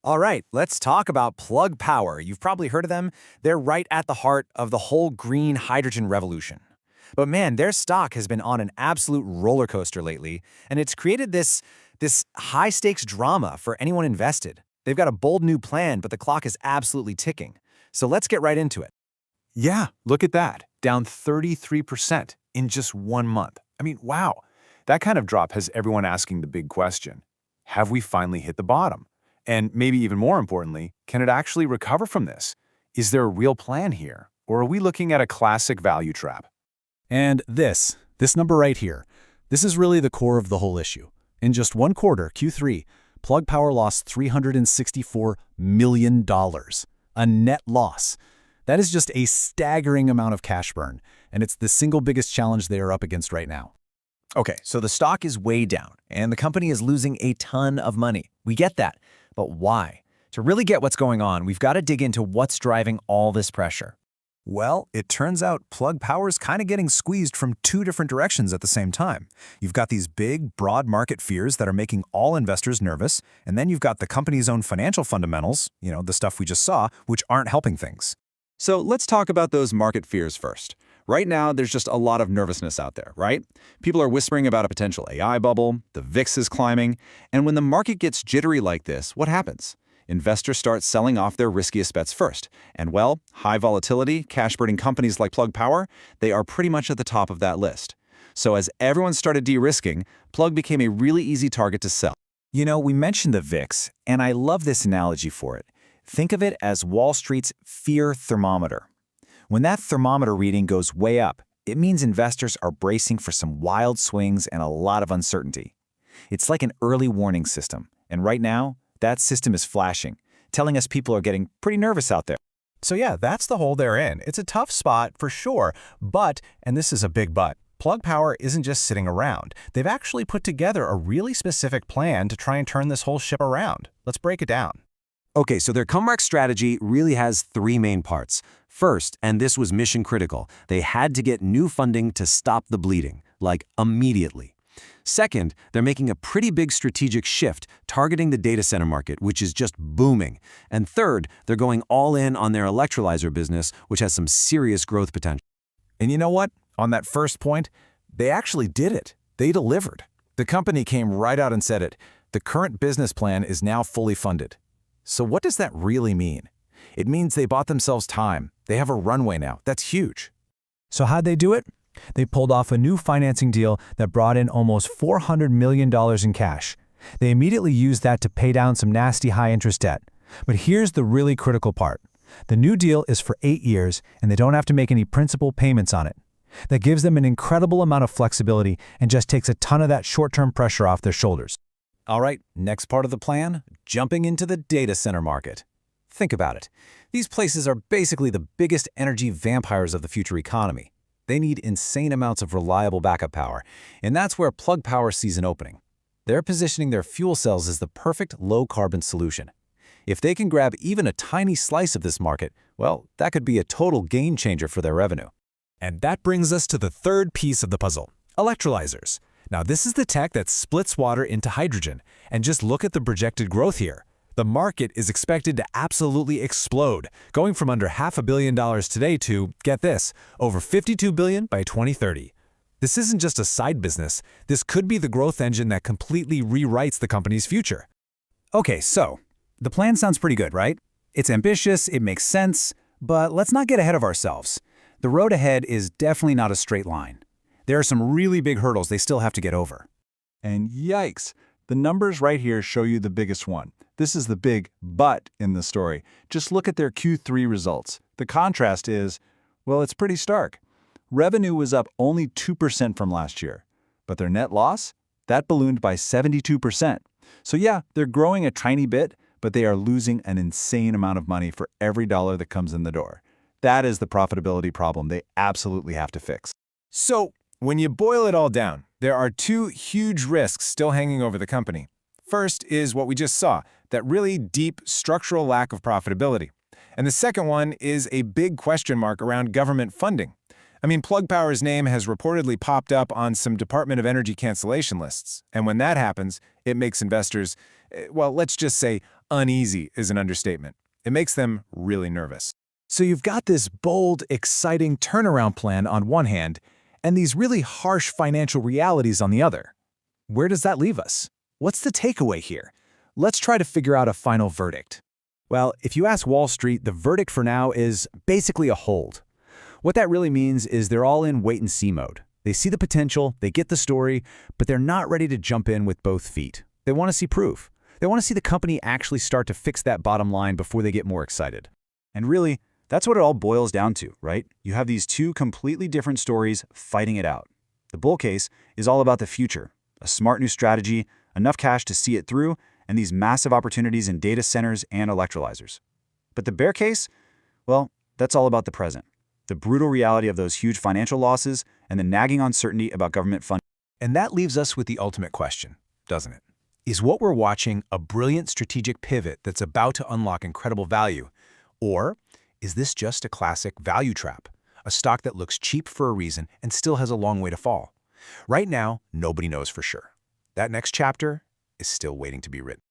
All right, let's talk about Plug Power. You've probably heard of them. They're right at the heart of the whole green hydrogen revolution. But man, their stock has been on an absolute roller coaster lately, and it's created this high-stakes drama for anyone invested. They've got a bold new plan, but the clock is absolutely ticking. So let's get right into it. Yeah, look at that, down 33% in just 1 month. I mean, wow. That kind of drop has everyone asking the big question. Have we finally hit the bottom? And maybe even more importantly, can it actually recover from this? Is there a real plan here? Or are we looking at a classic value trap? And this number right here, this is really the core of the whole issue. In just one quarter, Q3, Plug Power lost $364 million, a net loss. That is just a staggering amount of cash burn, and it's the single biggest challenge they are up against right now. Okay, so the stock is way down, and the company is losing a ton of money. We get that, but why? To really get what's going on, we've got to dig into what's driving all this pressure. Well, it turns out Plug Power's kind of getting squeezed from two different directions at the same time. You've got these big, broad market fears that are making all investors nervous, and then you've got the company's own financial fundamentals, the stuff we just saw, which aren't helping things. So let's talk about those market fears first. Right now, there's just a lot of nervousness out there, right? People are whispering about a potential AI bubble, the VIX is climbing, and when the market gets jittery like this, what happens? Investors start selling off their riskiest bets first. And well, high volatility, cash-burning companies like Plug Power, they are pretty much at the top of that list. So as everyone started de-risking, Plug became a really easy target to sell. We mentioned the VIX, and I love this analogy for it. Think of it as Wall Street's fear thermometer. When that thermometer reading goes way up, it means investors are bracing for some wild swings and a lot of uncertainty. It's like an early warning system, and right now, that system is flashing, telling us people are getting pretty nervous out there. So yeah, that's the hole they're in. It's a tough spot for sure, but, and this is a big but, Plug Power isn't just sitting around. They've actually put together a really specific plan to try and turn this whole ship around. Let's break it down. Okay, so their comeback strategy really has three main parts. First, and this was mission critical, they had to get new funding to stop the bleeding, like immediately. Second, they're making a pretty big strategic shift, targeting the data center market, which is just booming. And third, they're going all in on their electrolyzer business, which has some serious growth potential. And you know what? On that first point, they actually did it. They delivered. The company came right out and said it. The current business plan is now fully funded. So what does that really mean? It means they bought themselves time. They have a runway now. That's huge. So how'd they do it? They pulled off a new financing deal that brought in almost $400 million in cash. They immediately used that to pay down some nasty high-interest debt. But here's the really critical part. The new deal is for 8 years, and they don't have to make any principal payments on it. That gives them an incredible amount of flexibility and just takes a ton of that short-term pressure off their shoulders. All right, next part of the plan, jumping into the data center market. Think about it. These places are basically the biggest energy vampires of the future economy. They need insane amounts of reliable backup power, and that's where Plug Power sees an opening. They're positioning their fuel cells as the perfect low-carbon solution. If they can grab even a tiny slice of this market, well, that could be a total game changer for their revenue. And that brings us to the third piece of the puzzle, electrolyzers. Now, this is the tech that splits water into hydrogen, and just look at the projected growth here. The market is expected to absolutely explode, going from under $500 million today to, get this, over $52 billion by 2030. This isn't just a side business. This could be the growth engine that completely rewrites the company's future. Okay, so the plan sounds pretty good, right? It's ambitious, it makes sense, but let's not get ahead of ourselves. The road ahead is definitely not a straight line. There are some really big hurdles they still have to get over. And yikes, the numbers right here show you the biggest one. This is the big but in the story. Just look at their Q3 results. The contrast is, well, it's pretty stark. Revenue was up only 2% from last year, but their net loss? That ballooned by 72%. So yeah, they're growing a tiny bit, but they are losing an insane amount of money for every dollar that comes in the door. That is the profitability problem they absolutely have to fix. So, when you boil it all down, there are two huge risks still hanging over the company. First is what we just saw, that really deep structural lack of profitability. And the second one is a big question mark around government funding. I mean, Plug Power's name has reportedly popped up on some Department of Energy cancellation lists. And when that happens, it makes investors, well, let's just say, Uneasy is an understatement. It makes them really nervous. So you've got this bold, exciting turnaround plan on one hand, and these really harsh financial realities on the other. Where does that leave us? What's the takeaway here? Let's try to figure out a final verdict. Well, if you ask Wall Street, the verdict for now is basically a hold. What that really means is they're all in wait-and-see mode. They see the potential, they get the story, but they're not ready to jump in with both feet. They want to see proof. They want to see the company actually start to fix that bottom line before they get more excited. And really, that's what it all boils down to, right? You have these two completely different stories fighting it out. The bull case is all about the future, a smart new strategy, enough cash to see it through, and these massive opportunities in data centers and electrolyzers. But the bear case, well, that's all about the present. The brutal reality of those huge financial losses and the nagging uncertainty about government funding. And that leaves us with the ultimate question, doesn't it? Is what we're watching a brilliant strategic pivot that's about to unlock incredible value? Or is this just a classic value trap, a stock that looks cheap for a reason and still has a long way to fall? Right now, nobody knows for sure. That next chapter is still waiting to be written.